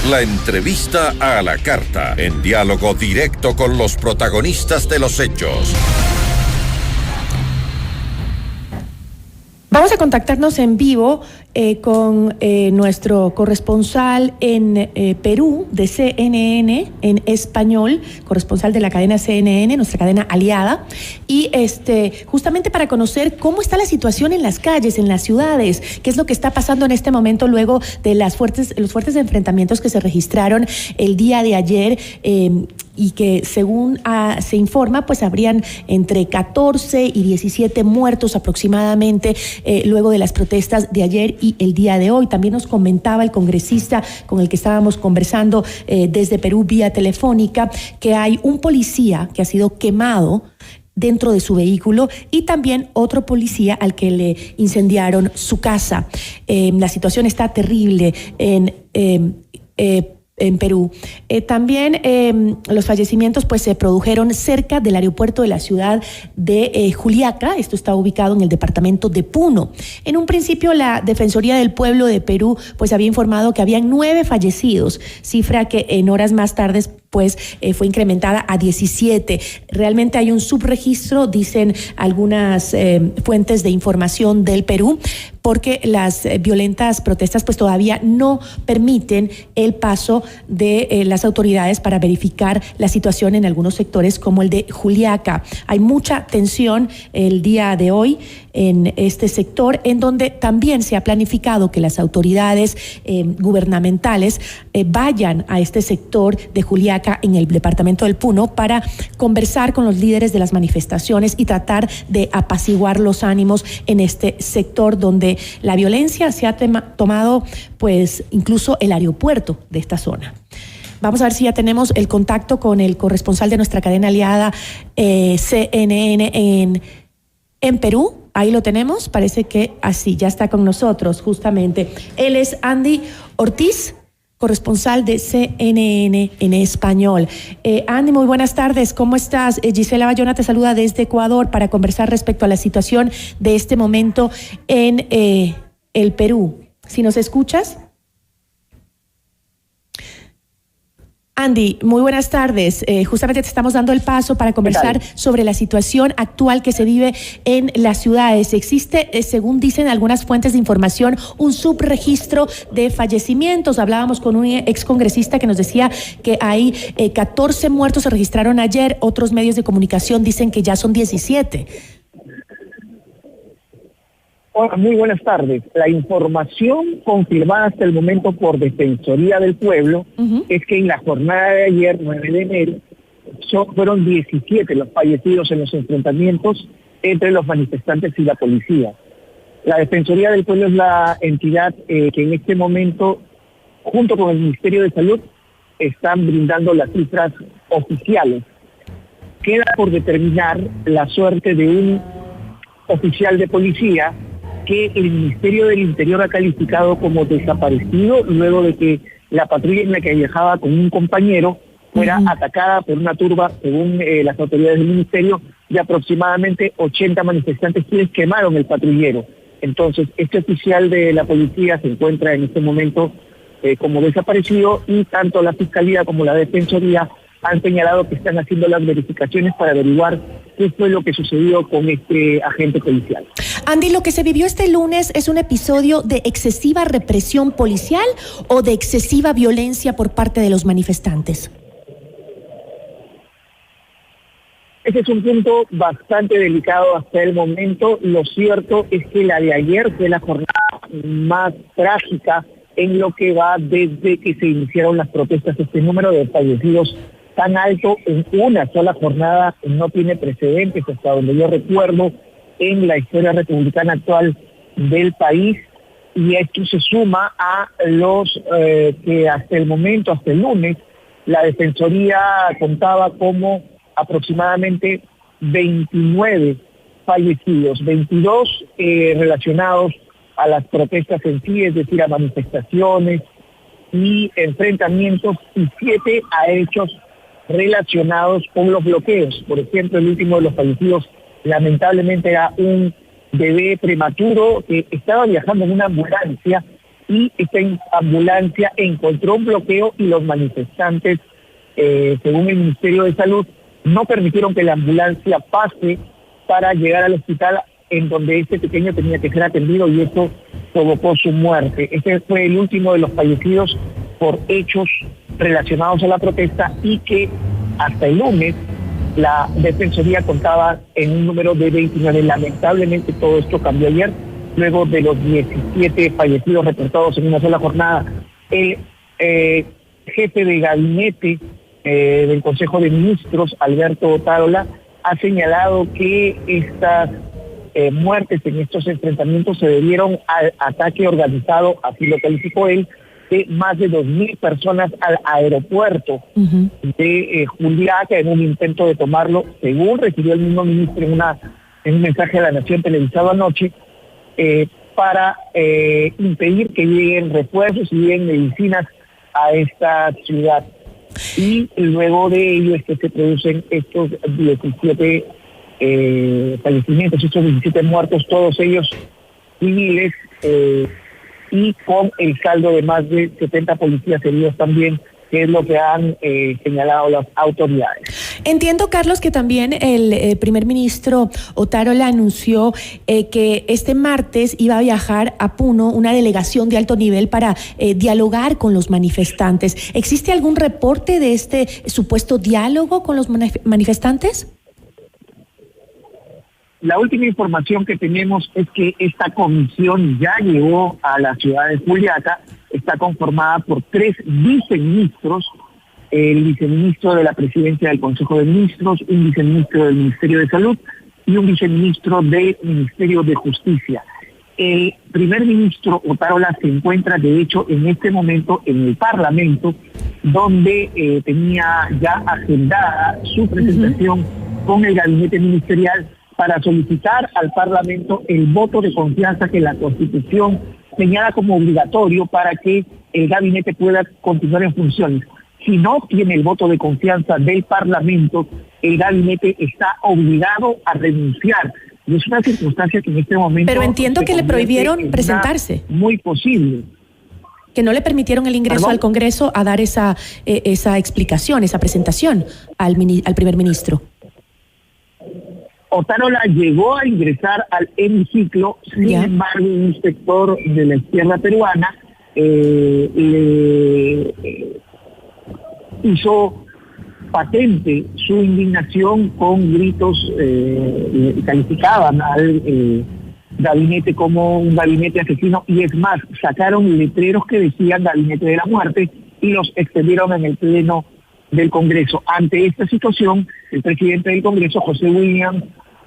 La entrevista a la carta, en diálogo directo con los protagonistas de los hechos. Vamos a contactarnos en vivo con nuestro corresponsal en Perú de CNN en español, corresponsal de la cadena CNN, nuestra cadena aliada, y justamente para conocer cómo está la situación en las calles, en las ciudades, qué es lo que está pasando en este momento luego de los fuertes enfrentamientos que se registraron el día de ayer. Y que según se informa, pues habrían entre 14 y 17 muertos aproximadamente luego de las protestas de ayer y el día de hoy. También nos comentaba el congresista con el que estábamos conversando desde Perú vía telefónica que hay un policía que ha sido quemado dentro de su vehículo y también otro policía al que le incendiaron su casa. La situación está terrible en Perú. También los fallecimientos pues se produjeron cerca del aeropuerto de la ciudad de Juliaca. Esto está ubicado en el departamento de Puno. En un principio la Defensoría del Pueblo de Perú pues había informado que habían 9 fallecidos, cifra que en horas más tardes pues fue incrementada a 17. Realmente hay un subregistro, dicen algunas fuentes de información del Perú, porque las violentas protestas pues todavía no permiten el paso de las autoridades para verificar la situación en algunos sectores como el de Juliaca. Hay mucha tensión el día de hoy en este sector, en donde también se ha planificado que las autoridades gubernamentales vayan a este sector de Juliaca en el departamento del Puno para conversar con los líderes de las manifestaciones y tratar de apaciguar los ánimos en este sector donde la violencia se ha tomado pues incluso el aeropuerto de esta zona. Vamos a ver si ya tenemos el contacto con el corresponsal de nuestra cadena aliada CNN en Perú. Ahí lo tenemos, parece que así, ya está con nosotros justamente. Él es Andy Ortiz, corresponsal de CNN en español. Andy, muy buenas tardes, ¿cómo estás? Gisela Bayona te saluda desde Ecuador para conversar respecto a la situación de este momento en el Perú. ¿Si nos escuchas? Andy, muy buenas tardes. Justamente te estamos dando el paso para conversar sobre la situación actual que se vive en las ciudades. Existe, según dicen algunas fuentes de información, un subregistro de fallecimientos. Hablábamos con un excongresista que nos decía que hay 14 muertos, se registraron ayer. Otros medios de comunicación dicen que ya son 17. Hola, muy buenas tardes. La información confirmada hasta el momento por Defensoría del Pueblo es que en la jornada de ayer, 9 de enero, fueron 17 los fallecidos en los enfrentamientos entre los manifestantes y la policía. La Defensoría del Pueblo es la entidad que en este momento, junto con el Ministerio de Salud, están brindando las cifras oficiales. Queda por determinar la suerte de un oficial de policía que el Ministerio del Interior ha calificado como desaparecido luego de que la patrulla en la que viajaba con un compañero fuera atacada por una turba, según las autoridades del ministerio, de aproximadamente 80 manifestantes quienes quemaron el patrullero. Entonces, este oficial de la policía se encuentra en este momento como desaparecido y tanto la Fiscalía como la Defensoría han señalado que están haciendo las verificaciones para averiguar qué fue lo que sucedió con este agente policial. Andy, ¿lo que se vivió este lunes es un episodio de excesiva represión policial o de excesiva violencia por parte de los manifestantes? Ese es un punto bastante delicado hasta el momento. Lo cierto es que la de ayer fue la jornada más trágica en lo que va desde que se iniciaron las protestas. Este número de fallecidos tan alto en una sola jornada no tiene precedentes hasta donde yo recuerdo en la historia republicana actual del país, y esto se suma a los que hasta el momento, hasta el lunes, la Defensoría contaba como aproximadamente 29 fallecidos, 22 relacionados a las protestas en sí, es decir, a manifestaciones y enfrentamientos, y 7 a hechos relacionados con los bloqueos. Por ejemplo, el último de los fallecidos lamentablemente era un bebé prematuro que estaba viajando en una ambulancia y esta ambulancia encontró un bloqueo y los manifestantes, según el Ministerio de Salud, no permitieron que la ambulancia pase para llegar al hospital en donde este pequeño tenía que ser atendido, y eso provocó su muerte. Este fue el último de los fallecidos por hechos relacionados a la protesta, y que hasta el lunes la Defensoría contaba en un número de 29. Lamentablemente todo esto cambió ayer, luego de los 17 fallecidos reportados en una sola jornada. El jefe de gabinete del Consejo de Ministros, Alberto Otárola, ha señalado que estas muertes en estos enfrentamientos se debieron al ataque organizado, así lo calificó él, de más de 2.000 personas al aeropuerto de Juliaca, en un intento de tomarlo, según refirió el mismo ministro en un mensaje a La Nación televisado anoche, para impedir que lleguen refuerzos y lleguen medicinas a esta ciudad. Y luego de ello es que se producen estos 17 fallecimientos, estos 17 muertos, todos ellos civiles, y con el saldo de más de 70 policías heridos también, que es lo que han señalado las autoridades. Entiendo, Carlos, que también el primer ministro Otárola anunció que este martes iba a viajar a Puno una delegación de alto nivel para dialogar con los manifestantes. ¿Existe algún reporte de este supuesto diálogo con los manifestantes? La última información que tenemos es que esta comisión ya llegó a la ciudad de Juliaca. Está conformada por 3 viceministros, el viceministro de la Presidencia del Consejo de Ministros, un viceministro del Ministerio de Salud y un viceministro del Ministerio de Justicia. El primer ministro Otárola se encuentra, de hecho, en este momento en el Parlamento, donde tenía ya agendada su presentación con el gabinete ministerial para solicitar al Parlamento el voto de confianza que la Constitución señala como obligatorio para que el gabinete pueda continuar en funciones. Si no tiene el voto de confianza del Parlamento, el gabinete está obligado a renunciar. Y es una circunstancia que en este momento... Pero entiendo que le prohibieron presentarse. Muy posible. Que no le permitieron el ingreso al Congreso a dar esa explicación, esa presentación al primer ministro. Otárola llegó a ingresar al hemiciclo, sin embargo, un inspector de la izquierda peruana le hizo patente su indignación con gritos, calificaban al gabinete como un gabinete asesino, y es más, sacaron letreros que decían gabinete de la muerte y los extendieron en el pleno del Congreso. Ante esta situación, el presidente del Congreso, José Williams,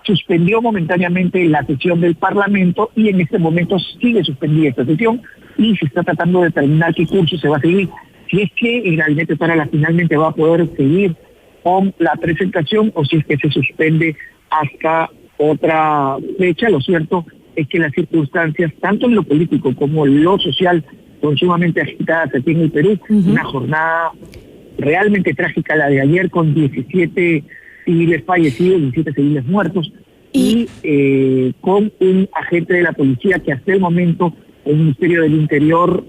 suspendió momentáneamente la sesión del Parlamento, y en este momento sigue suspendida esta sesión y se está tratando de determinar qué curso se va a seguir. Si es que el gabinete Otárola finalmente va a poder seguir con la presentación o si es que se suspende hasta otra fecha. Lo cierto es que las circunstancias, tanto en lo político como en lo social, son sumamente agitadas aquí en el Perú. Una jornada realmente trágica la de ayer, con 17 civiles fallecidos, 17 civiles muertos, y con un agente de la policía que hasta el momento el Ministerio del Interior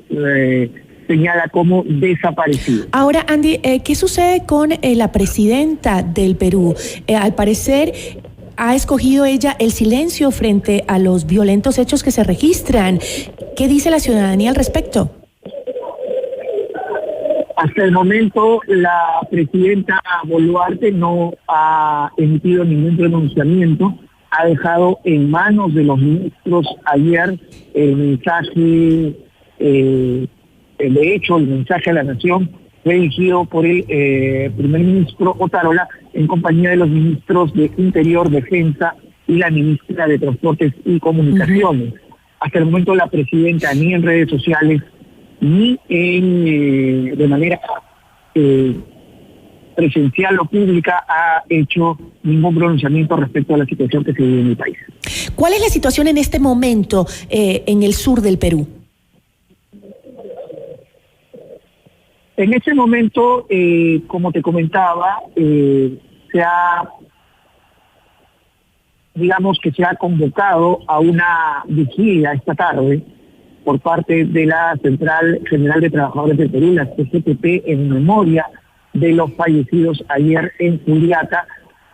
señala como desaparecido. Ahora, Andy, ¿qué sucede con la presidenta del Perú? Al parecer ha escogido ella el silencio frente a los violentos hechos que se registran. ¿Qué dice la ciudadanía al respecto? Hasta el momento, la presidenta Boluarte no ha emitido ningún pronunciamiento, ha dejado en manos de los ministros ayer el mensaje, de hecho el mensaje a la Nación fue dirigido por el primer ministro Otárola en compañía de los ministros de Interior, Defensa y la ministra de Transportes y Comunicaciones. Hasta el momento la presidenta ni en redes sociales ni de manera presencial o pública ha hecho ningún pronunciamiento respecto a la situación que se vive en el país. ¿Cuál es la situación en este momento en el sur del Perú? En este momento, como te comentaba, se ha convocado a una vigilia esta tarde por parte de la Central General de Trabajadores del Perú, la CGTP, en memoria de los fallecidos ayer en Juliaca.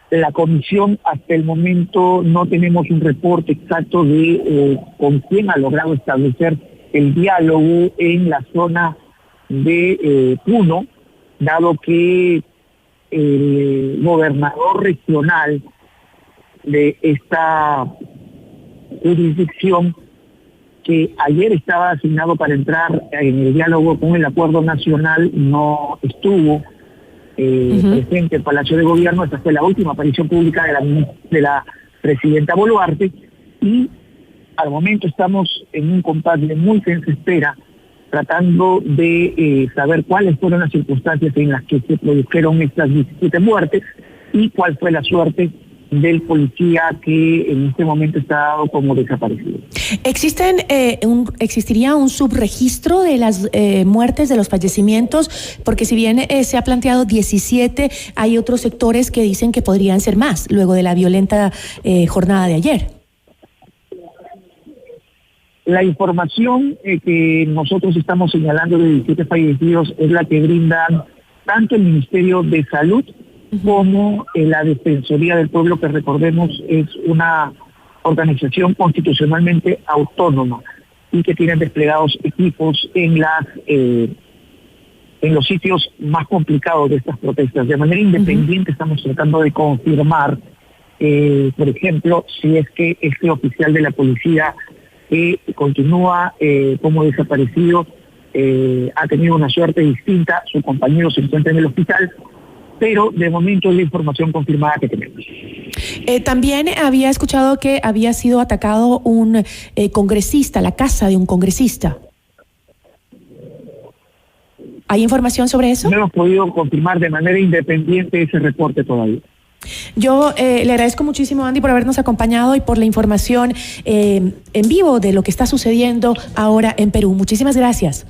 La comisión, hasta el momento, no tenemos un reporte exacto de con quién ha logrado establecer el diálogo en la zona de Puno, dado que el gobernador regional de esta jurisdicción, que ayer estaba asignado para entrar en el diálogo con el acuerdo nacional, no estuvo presente en el Palacio de Gobierno. Esta fue la última aparición pública de la presidenta Boluarte, y al momento estamos en un compás de muy tensa espera, tratando de saber cuáles fueron las circunstancias en las que se produjeron estas 17 muertes y cuál fue la suerte del policía que en este momento está dado como desaparecido. ¿Existiría un subregistro de las muertes, de los fallecimientos? Porque si bien se ha planteado 17, hay otros sectores que dicen que podrían ser más, luego de la violenta jornada de ayer. La información que nosotros estamos señalando de 17 fallecidos es la que brindan tanto el Ministerio de Salud como la Defensoría del Pueblo, que recordemos es una organización constitucionalmente autónoma y que tiene desplegados equipos en los sitios más complicados de estas protestas. De manera independiente estamos tratando de confirmar, por ejemplo, si es que este oficial de la policía que continúa como desaparecido ha tenido una suerte distinta, su compañero se encuentra en el hospital, pero de momento es la información confirmada que tenemos. También había escuchado que había sido atacado un congresista, la casa de un congresista. ¿Hay información sobre eso? No hemos podido confirmar de manera independiente ese reporte todavía. Yo le agradezco muchísimo, Andy, por habernos acompañado y por la información en vivo de lo que está sucediendo ahora en Perú. Muchísimas gracias.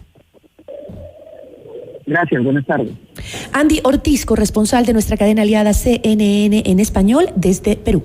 Gracias, buenas tardes. Andy Ortiz, corresponsal de nuestra cadena aliada CNN en español desde Perú.